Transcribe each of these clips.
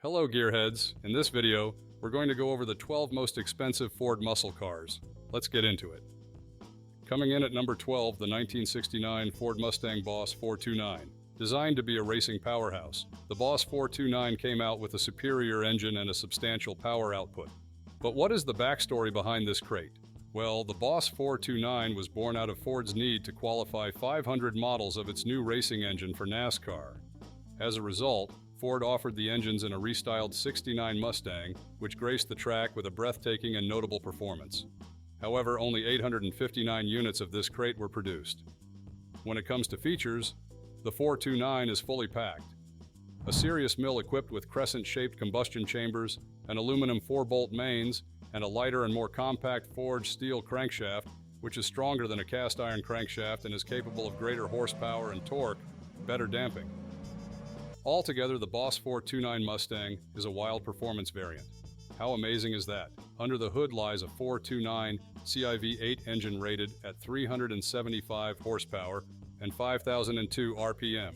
Hello gearheads, in this video, we're going to go over the 12 most expensive Ford muscle cars. Let's get into it. Coming in at number 12, the 1969 Ford Mustang Boss 429. Designed to be a racing powerhouse, the Boss 429 came out with a superior engine and a substantial power output. But what is the backstory behind this crate? Well, the Boss 429 was born out of Ford's need to qualify 500 models of its new racing engine for NASCAR. As a result, Ford offered the engines in a restyled '69 Mustang, which graced the track with a breathtaking and notable performance. However, only 859 units of this crate were produced. When it comes to features, the 429 is fully packed. A serious mill equipped with crescent-shaped combustion chambers, an aluminum 4-bolt mains, and a lighter and more compact forged steel crankshaft, which is stronger than a cast-iron crankshaft and is capable of greater horsepower and torque, better damping. Altogether, the Boss 429 Mustang is a wild performance variant. How amazing is that? Under the hood lies a 429 CIV8 engine rated at 375 horsepower and 5,002 RPM,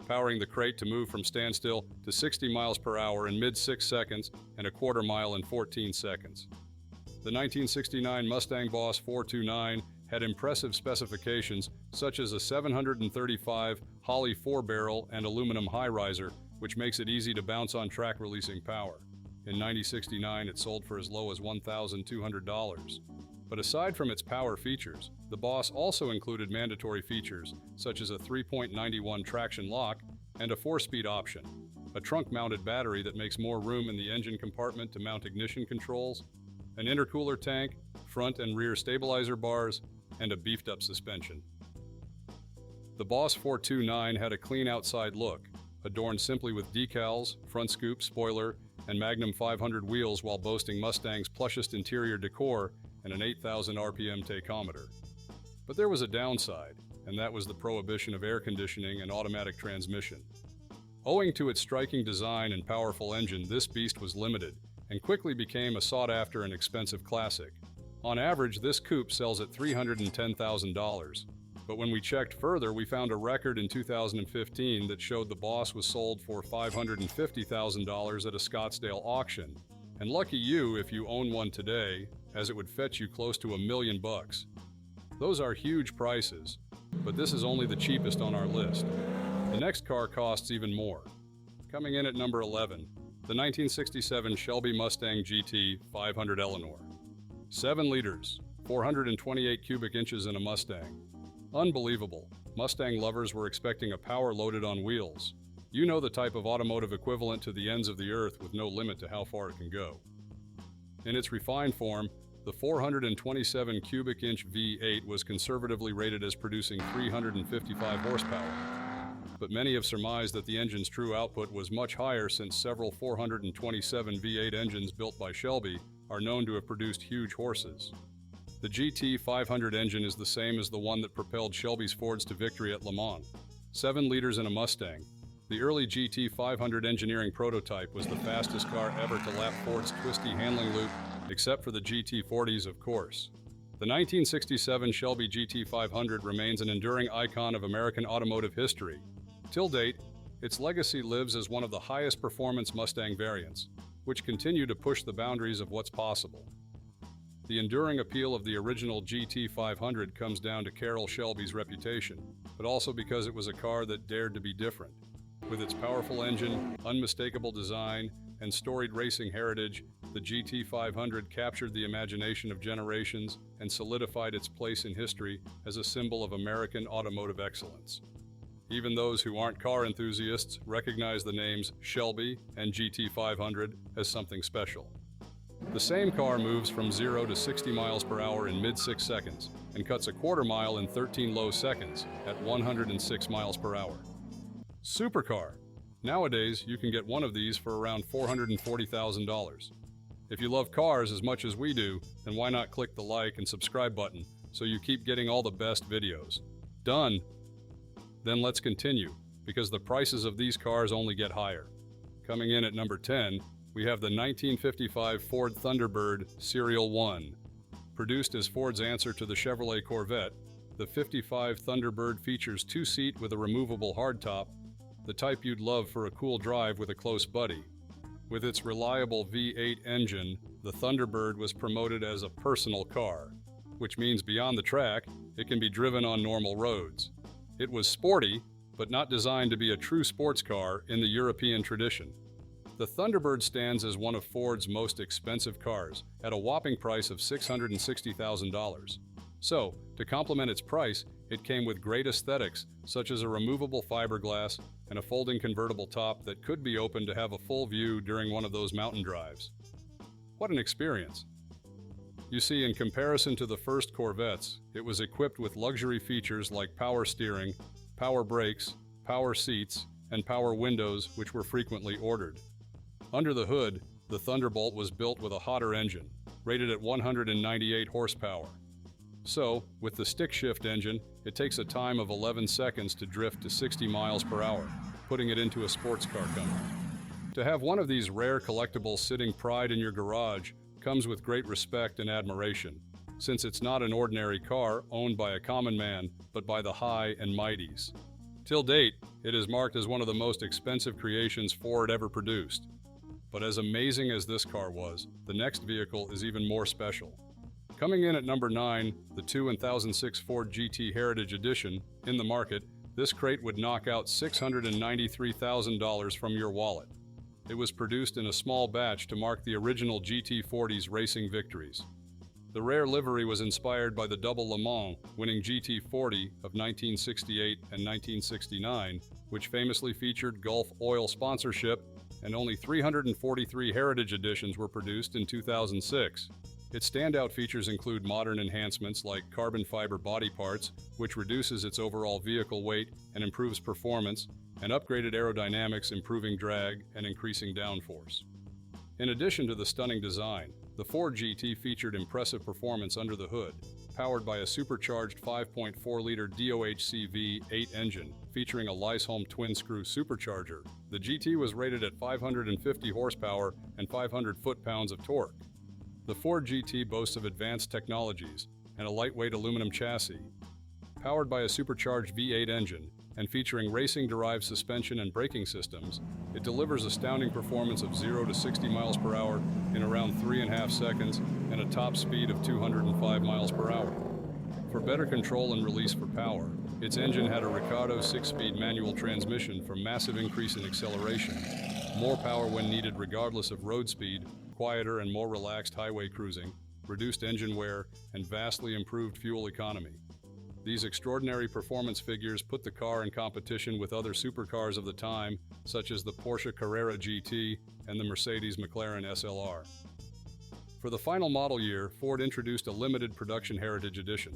powering the crate to move from standstill to 60 miles per hour in mid-6 seconds and a quarter mile in 14 seconds. The 1969 Mustang Boss 429 had impressive specifications such as a 735 Holley 4-barrel and aluminum high riser, which makes it easy to bounce on track, releasing power. In 1969, it sold for as low as $1,200. But aside from its power features, the Boss also included mandatory features such as a 3.91 traction lock and a 4-speed option, a trunk-mounted battery that makes more room in the engine compartment to mount ignition controls, an intercooler tank, front and rear stabilizer bars, and a beefed-up suspension. The Boss 429 had a clean outside look, adorned simply with decals, front scoop, spoiler, and Magnum 500 wheels, while boasting Mustang's plushest interior decor and an 8,000 RPM tachometer. But there was a downside, and that was the prohibition of air conditioning and automatic transmission. Owing to its striking design and powerful engine, this beast was limited and quickly became a sought-after and expensive classic. On average, this coupe sells at $310,000. But when we checked further, we found a record in 2015 that showed the Boss was sold for $550,000 at a Scottsdale auction. And lucky you if you own one today, as it would fetch you close to $1 million. Those are huge prices, but this is only the cheapest on our list. The next car costs even more. Coming in at number 11, the 1967 Shelby Mustang GT 500 Eleanor. 7 liters, 428 cubic inches in a Mustang. Unbelievable. Mustang lovers were expecting a power loaded on wheels. You know, the type of automotive equivalent to the ends of the earth with no limit to how far it can go. In its refined form, the 427 cubic inch V8 was conservatively rated as producing 355 horsepower. But many have surmised that the engine's true output was much higher, since several 427 V8 engines built by Shelby are known to have produced huge horses. The GT 500 engine is the same as the one that propelled Shelby's Fords to victory at Le Mans. 7 liters in a Mustang. The early GT 500 engineering prototype was the fastest car ever to lap Ford's twisty handling loop, except for the GT40s, of course. The 1967 Shelby GT 500 remains an enduring icon of American automotive history. Till date, its legacy lives as one of the highest performance Mustang variants, which continue to push the boundaries of what's possible. The enduring appeal of the original GT 500 comes down to Carroll Shelby's reputation, but also because it was a car that dared to be different. With its powerful engine, unmistakable design, and storied racing heritage, the GT 500 captured the imagination of generations and solidified its place in history as a symbol of American automotive excellence. Even those who aren't car enthusiasts recognize the names Shelby and GT 500 as something special. The same car moves from 0 to 60 miles per hour in mid-6 seconds and cuts a quarter mile in 13 low seconds at 106 miles per hour. Supercar. Nowadays, you can get one of these for around $440,000. If you love cars as much as we do, then why not click the like and subscribe button so you keep getting all the best videos. Done. Then let's continue, because the prices of these cars only get higher. Coming in at number 10, we have the 1955 Ford Thunderbird Serial 1. Produced as Ford's answer to the Chevrolet Corvette, the 55 Thunderbird features 2-seat with a removable hardtop, the type you'd love for a cool drive with a close buddy. With its reliable V8 engine, the Thunderbird was promoted as a personal car, which means beyond the track, it can be driven on normal roads. It was sporty, but not designed to be a true sports car in the European tradition. The Thunderbird stands as one of Ford's most expensive cars, at a whopping price of $660,000. So, to complement its price, it came with great aesthetics, such as a removable fiberglass and a folding convertible top that could be opened to have a full view during one of those mountain drives. What an experience! You see, in comparison to the first Corvettes, it was equipped with luxury features like power steering, power brakes, power seats, and power windows, which were frequently ordered. Under the hood, the Thunderbolt was built with a hotter engine, rated at 198 horsepower. So, with the stick-shift engine, it takes a time of 11 seconds to drift to 60 miles per hour, putting it into a sports car company. To have one of these rare collectibles sitting pride in your garage comes with great respect and admiration, since it's not an ordinary car owned by a common man, but by the high and mighties. Till date, it is marked as one of the most expensive creations Ford ever produced. But as amazing as this car was, the next vehicle is even more special. Coming in at number 9, the 2006 Ford GT Heritage Edition. In the market, this crate would knock out $693,000 from your wallet. It was produced in a small batch to mark the original GT40's racing victories. The rare livery was inspired by the double Le Mans winning GT40 of 1968 and 1969, which famously featured Gulf oil sponsorship, and only 343 Heritage Editions were produced in 2006. Its standout features include modern enhancements like carbon fiber body parts, which reduces its overall vehicle weight and improves performance, and upgraded aerodynamics, improving drag and increasing downforce. In addition to the stunning design, the Ford GT featured impressive performance under the hood, powered by a supercharged 5.4-liter DOHC V8 engine featuring a Lysholm twin-screw supercharger. The GT was rated at 550 horsepower and 500 foot-pounds of torque. The Ford GT boasts of advanced technologies and a lightweight aluminum chassis. Powered by a supercharged V8 engine and featuring racing-derived suspension and braking systems, it delivers astounding performance of 0 to 60 miles per hour in around 3.5 seconds and a top speed of 205 miles per hour. For better control and release for power, its engine had a Ricardo 6-speed manual transmission for massive increase in acceleration, more power when needed regardless of road speed, quieter and more relaxed highway cruising, reduced engine wear, and vastly improved fuel economy. These extraordinary performance figures put the car in competition with other supercars of the time, such as the Porsche Carrera GT and the Mercedes-McLaren SLR. For the final model year, Ford introduced a limited production Heritage Edition.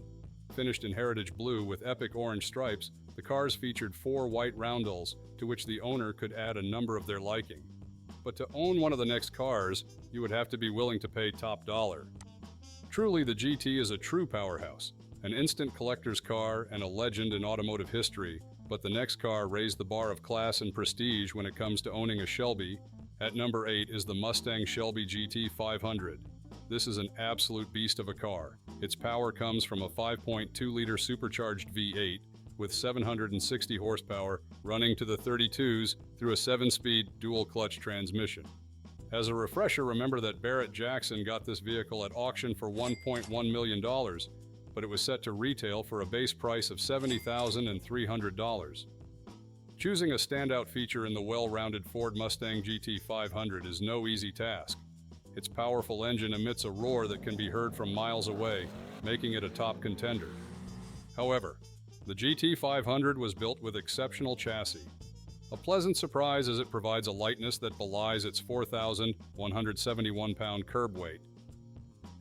Finished in Heritage Blue with epic orange stripes, the cars featured 4 white roundels, to which the owner could add a number of their liking. But to own one of the next cars, you would have to be willing to pay top dollar. Truly, the GT is a true powerhouse, an instant collector's car and a legend in automotive history, but the next car raised the bar of class and prestige when it comes to owning a Shelby. At number 8 is the Mustang Shelby GT 500. This is an absolute beast of a car. Its power comes from a 5.2-liter supercharged V8 with 760 horsepower running to the 32s through a 7-speed dual-clutch transmission. As a refresher, remember that Barrett Jackson got this vehicle at auction for $1.1 million, but it was set to retail for a base price of $70,300. Choosing a standout feature in the well-rounded Ford Mustang GT 500 is no easy task. Its powerful engine emits a roar that can be heard from miles away, making it a top contender. However, the GT 500 was built with exceptional chassis. A pleasant surprise as it provides a lightness that belies its 4,171-pound curb weight.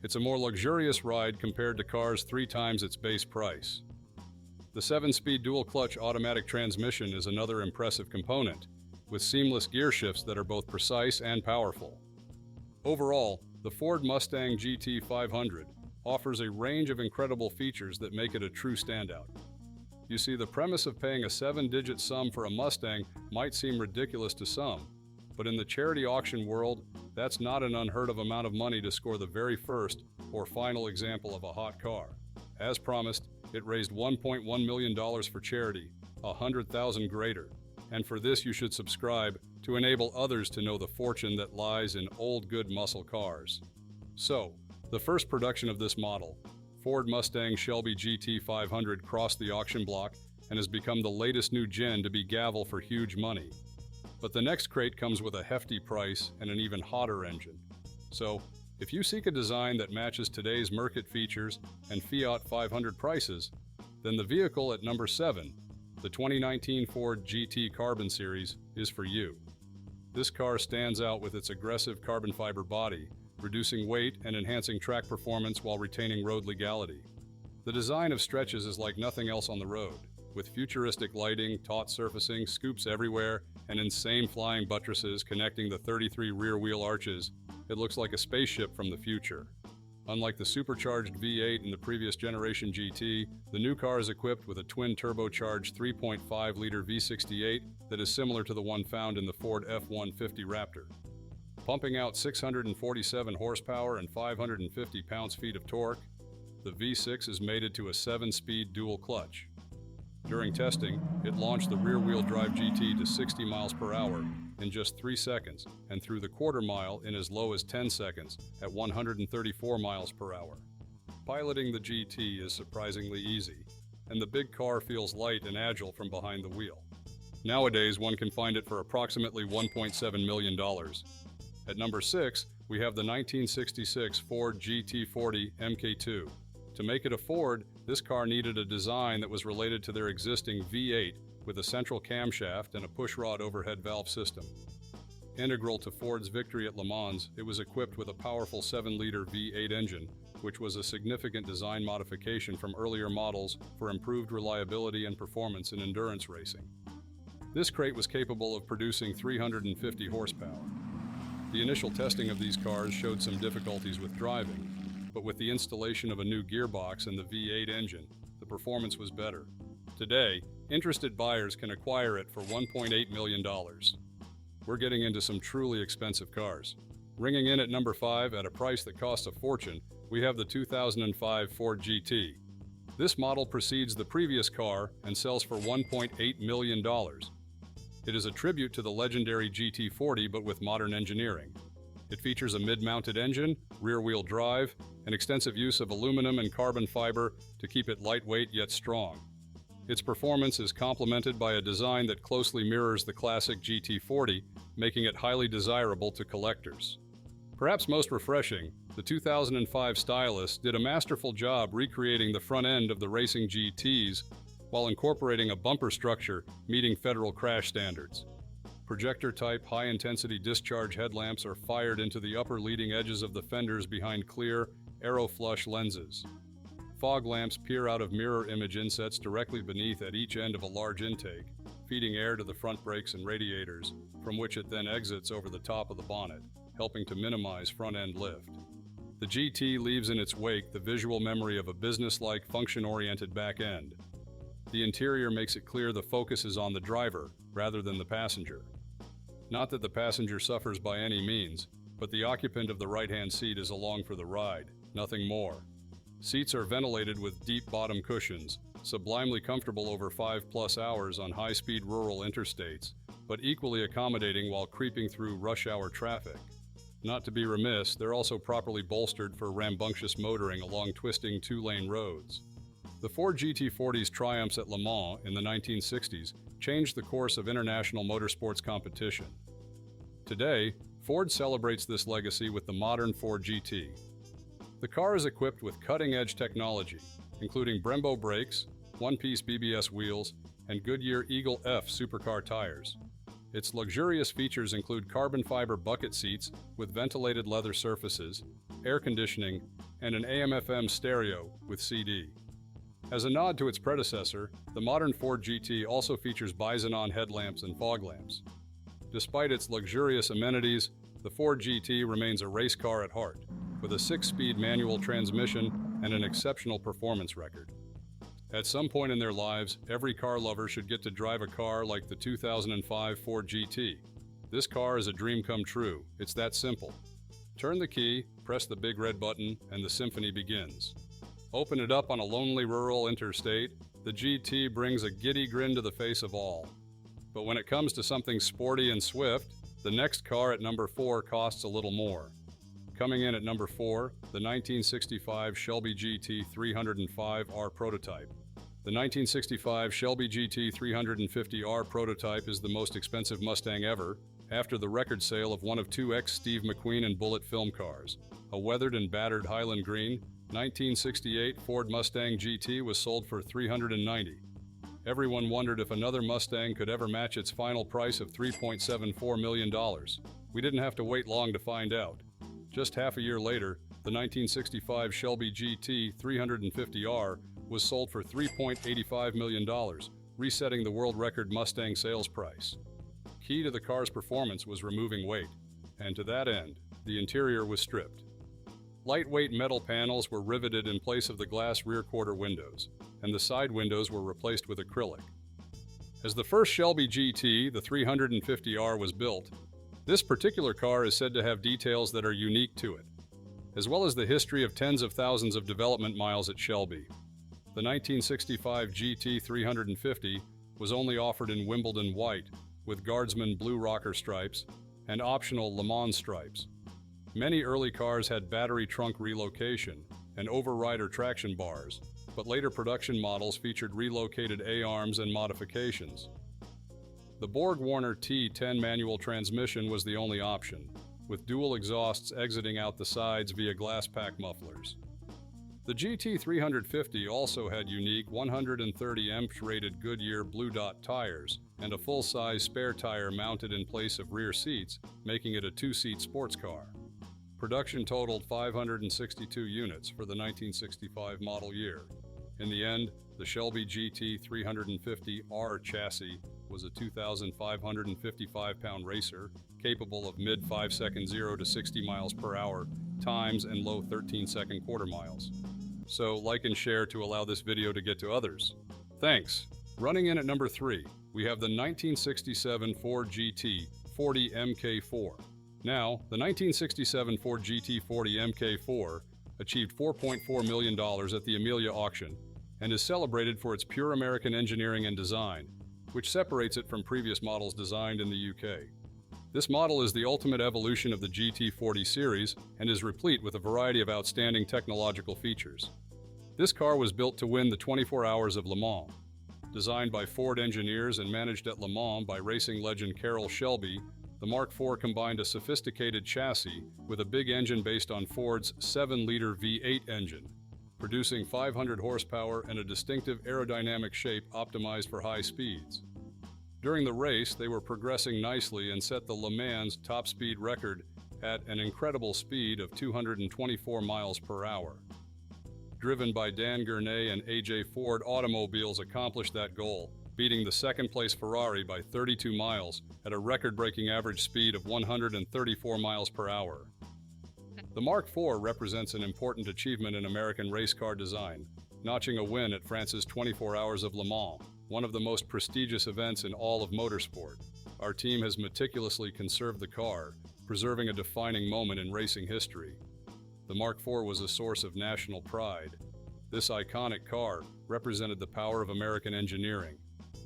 It's a more luxurious ride compared to cars 3 times its base price. The 7-speed dual-clutch automatic transmission is another impressive component, with seamless gear shifts that are both precise and powerful. Overall, the Ford Mustang GT 500 offers a range of incredible features that make it a true standout. You see, the premise of paying a 7-digit sum for a Mustang might seem ridiculous to some, but in the charity auction world, that's not an unheard of amount of money to score the very first or final example of a hot car. As promised, it raised $1.1 million for charity, $100,000 greater. And for this you should subscribe, to enable others to know the fortune that lies in old good muscle cars. So, the first production of this model, Ford Mustang Shelby GT 500, crossed the auction block and has become the latest new gen to be gavel for huge money. But the next crate comes with a hefty price and an even hotter engine. So, if you seek a design that matches today's market features and Fiat 500 prices, then the vehicle at number 7, the 2019 Ford GT Carbon Series, is for you. This car stands out with its aggressive carbon fiber body, reducing weight and enhancing track performance while retaining road legality. The design of stretches is like nothing else on the road, with futuristic lighting, taut surfacing, scoops everywhere, and insane flying buttresses connecting the 33 rear wheel arches. It looks like a spaceship from the future. Unlike the supercharged V8 in the previous generation GT, the new car is equipped with a twin-turbocharged 3.5-liter V68 that is similar to the one found in the Ford F-150 Raptor. Pumping out 647 horsepower and 550 pounds-feet of torque, the V6 is mated to a 7-speed dual clutch. During testing, it launched the rear-wheel drive GT to 60 miles per hour in just 3 seconds, and through the quarter mile in as low as 10 seconds at 134 miles per hour. Piloting the GT is surprisingly easy, and the big car feels light and agile from behind the wheel. Nowadays, one can find it for approximately $1.7 million. At number 6, we have the 1966 Ford GT40 MK2. To make it a Ford, this car needed a design that was related to their existing V8 with a central camshaft and a pushrod overhead valve system. Integral to Ford's victory at Le Mans, it was equipped with a powerful 7-liter V8 engine, which was a significant design modification from earlier models for improved reliability and performance in endurance racing. This crate was capable of producing 350 horsepower. The initial testing of these cars showed some difficulties with driving, but with the installation of a new gearbox and the V8 engine, the performance was better. Today, interested buyers can acquire it for $1.8 million. We're getting into some truly expensive cars. Ringing in at number 5 at a price that costs a fortune, we have the 2005 Ford GT. This model precedes the previous car and sells for $1.8 million. It is a tribute to the legendary GT40 but with modern engineering. It features a mid-mounted engine, rear-wheel drive, and extensive use of aluminum and carbon fiber to keep it lightweight yet strong. Its performance is complemented by a design that closely mirrors the classic GT40, making it highly desirable to collectors. Perhaps most refreshing, the 2005 stylists did a masterful job recreating the front end of the racing GTs while incorporating a bumper structure meeting federal crash standards. Projector-type high-intensity discharge headlamps are fired into the upper leading edges of the fenders behind clear, aero-flush lenses. Fog lamps peer out of mirror image insets directly beneath at each end of a large intake, feeding air to the front brakes and radiators, from which it then exits over the top of the bonnet, helping to minimize front-end lift. The GT leaves in its wake the visual memory of a business-like, function-oriented back end. The interior makes it clear the focus is on the driver, rather than the passenger. Not that the passenger suffers by any means, but the occupant of the right-hand seat is along for the ride, nothing more. Seats are ventilated with deep bottom cushions, sublimely comfortable over 5+ hours on high-speed rural interstates, but equally accommodating while creeping through rush-hour traffic. Not to be remiss, they're also properly bolstered for rambunctious motoring along twisting 2-lane roads. The Ford GT40's triumphs at Le Mans in the 1960s changed the course of international motorsports competition. Today, Ford celebrates this legacy with the modern Ford GT. The car is equipped with cutting-edge technology, including Brembo brakes, one-piece BBS wheels, and Goodyear Eagle F supercar tires. Its luxurious features include carbon fiber bucket seats with ventilated leather surfaces, air conditioning, and an AM/FM stereo with CD. As a nod to its predecessor, the modern Ford GT also features Bisonon headlamps and fog lamps. Despite its luxurious amenities, the Ford GT remains a race car at heart, with a 6-speed manual transmission and an exceptional performance record. At some point in their lives, every car lover should get to drive a car like the 2005 Ford GT. This car is a dream come true. It's that simple. Turn the key, press the big red button, and the symphony begins. Open it up on a lonely rural interstate, the GT brings a giddy grin to the face of all. But when it comes to something sporty and swift, the next car at number 4 costs a little more. Coming in at number 4, the 1965 Shelby GT 305R prototype. The 1965 Shelby GT 350R prototype is the most expensive Mustang ever, after the record sale of one of two ex-Steve McQueen and Bullitt film cars. A weathered and battered Highland Green, 1968 Ford Mustang GT was sold for $390. Everyone wondered if another Mustang could ever match its final price of $3.74 million. We didn't have to wait long to find out. Just half a year later, the 1965 Shelby GT 350R was sold for $3.85 million, resetting the world record Mustang sales price. Key to the car's performance was removing weight, and to that end, the interior was stripped. Lightweight metal panels were riveted in place of the glass rear quarter windows, and the side windows were replaced with acrylic. As the first Shelby GT, the 350R was built, this particular car is said to have details that are unique to it, as well as the history of tens of thousands of development miles at Shelby. The 1965 GT 350 was only offered in Wimbledon white, with Guardsman blue rocker stripes and optional Le Mans stripes. Many early cars had battery trunk relocation and overrider traction bars, but later production models featured relocated A-arms and modifications. The Borg-Warner T10 manual transmission was the only option, with dual exhausts exiting out the sides via glass pack mufflers. The GT350 also had unique 130 EMP rated Goodyear Blue Dot tires and a full-size spare tire mounted in place of rear seats, making it a two-seat sports car. Production totaled 562 units for the 1965 model year. In the end, the Shelby GT350R chassis was a 2,555-pound racer, capable of mid 5-second 0 to 60 miles per hour times and low 13-second quarter miles. So like and share to allow this video to get to others. Thanks. Running in at number 3, we have the 1967 Ford GT40 MK4. Now, the 1967 Ford GT40 MK4 achieved $4.4 million at the Amelia auction and is celebrated for its pure American engineering and design, which separates it from previous models designed in the UK. This model is the ultimate evolution of the GT40 series and is replete with a variety of outstanding technological features. This car was built to win the 24 Hours of Le Mans. Designed by Ford engineers and managed at Le Mans by racing legend Carroll Shelby, the Mark IV combined a sophisticated chassis with a big engine based on Ford's 7-liter V8 engine, producing 500 horsepower and a distinctive aerodynamic shape optimized for high speeds. During the race, they were progressing nicely and set the Le Mans top speed record at an incredible speed of 224 miles per hour. Driven by Dan Gurney and AJ Ford, automobiles accomplished that goal, beating the second-place Ferrari by 32 miles at a record-breaking average speed of 134 miles per hour. The Mark IV represents an important achievement in American race car design, notching a win at France's 24 Hours of Le Mans, one of the most prestigious events in all of motorsport. Our team has meticulously conserved the car, preserving a defining moment in racing history. The Mark IV was a source of national pride. This iconic car represented the power of American engineering.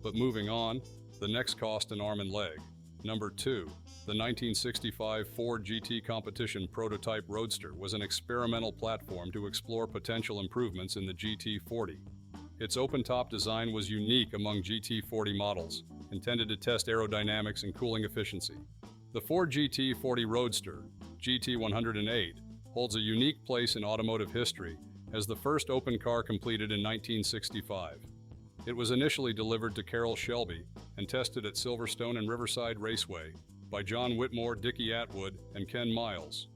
But moving on, the next cost an arm and leg. Number 2, the 1965 Ford GT Competition Prototype Roadster was an experimental platform to explore potential improvements in the GT40. Its open-top design was unique among GT40 models, intended to test aerodynamics and cooling efficiency. The Ford GT40 Roadster, GT108, holds a unique place in automotive history as the first open car completed in 1965. It was initially delivered to Carroll Shelby and tested at Silverstone and Riverside Raceway by John Whitmore, Dickie Atwood, and Ken Miles.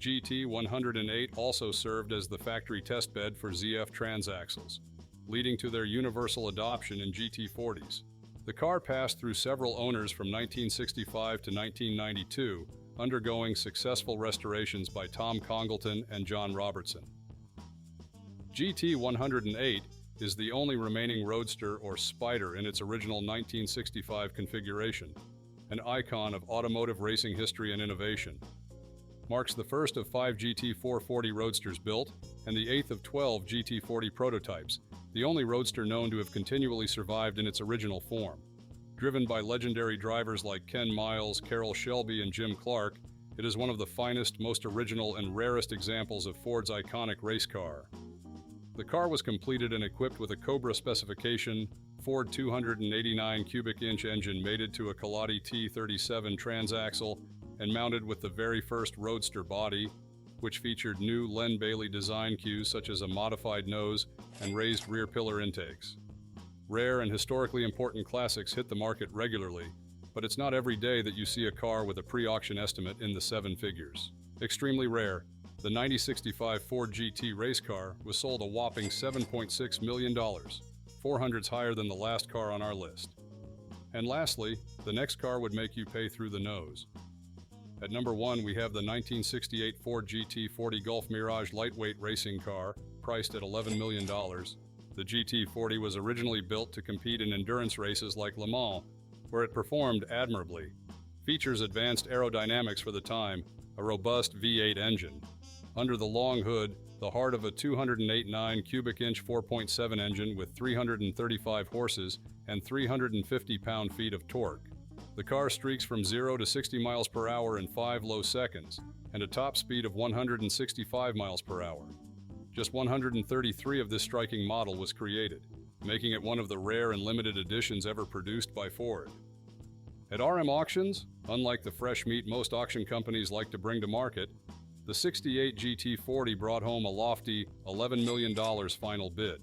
GT108 also served as the factory testbed for ZF transaxles, leading to their universal adoption in GT40s. The car passed through several owners from 1965 to 1992, undergoing successful restorations by Tom Congleton and John Robertson. GT108 is the only remaining Roadster or Spider in its original 1965 configuration, an icon of automotive racing history and innovation. Marks the first of 5 GT440 Roadsters built and the 8th of 12 GT40 prototypes, the only Roadster known to have continually survived in its original form. Driven by legendary drivers like Ken Miles, Carroll Shelby, and Jim Clark, it is one of the finest, most original, and rarest examples of Ford's iconic race car. The car was completed and equipped with a Cobra specification, Ford 289 cubic inch engine mated to a Colati T37 transaxle and mounted with the very first Roadster body, which featured new Len Bailey design cues such as a modified nose and raised rear pillar intakes. Rare and historically important classics hit the market regularly, but it's not every day that you see a car with a pre-auction estimate in the seven figures. Extremely rare, the 9065 Ford GT race car was sold a whopping $7.6 million, 400s higher than the last car on our list. And lastly, the next car would make you pay through the nose. At number 1, we have the 1968 Ford GT40 Gulf Mirage lightweight racing car, priced at $11 million. The GT40 was originally built to compete in endurance races like Le Mans, where it performed admirably. Features advanced aerodynamics for the time, a robust V8 engine. Under the long hood, the heart of a 208.9 cubic inch 4.7 engine with 335 horses and 350 pound-feet of torque. The car streaks from 0 to 60 miles per hour in 5 low seconds, and a top speed of 165 miles per hour. Just 133 of this striking model was created, making it one of the rare and limited editions ever produced by Ford. At RM Auctions, unlike the fresh meat most auction companies like to bring to market, the 68 GT40 brought home a lofty $11 million final bid,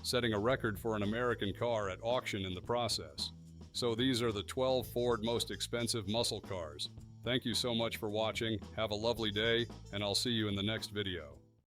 setting a record for an American car at auction in the process. So these are the 12 Ford most expensive muscle cars. Thank you so much for watching, have a lovely day, and I'll see you in the next video.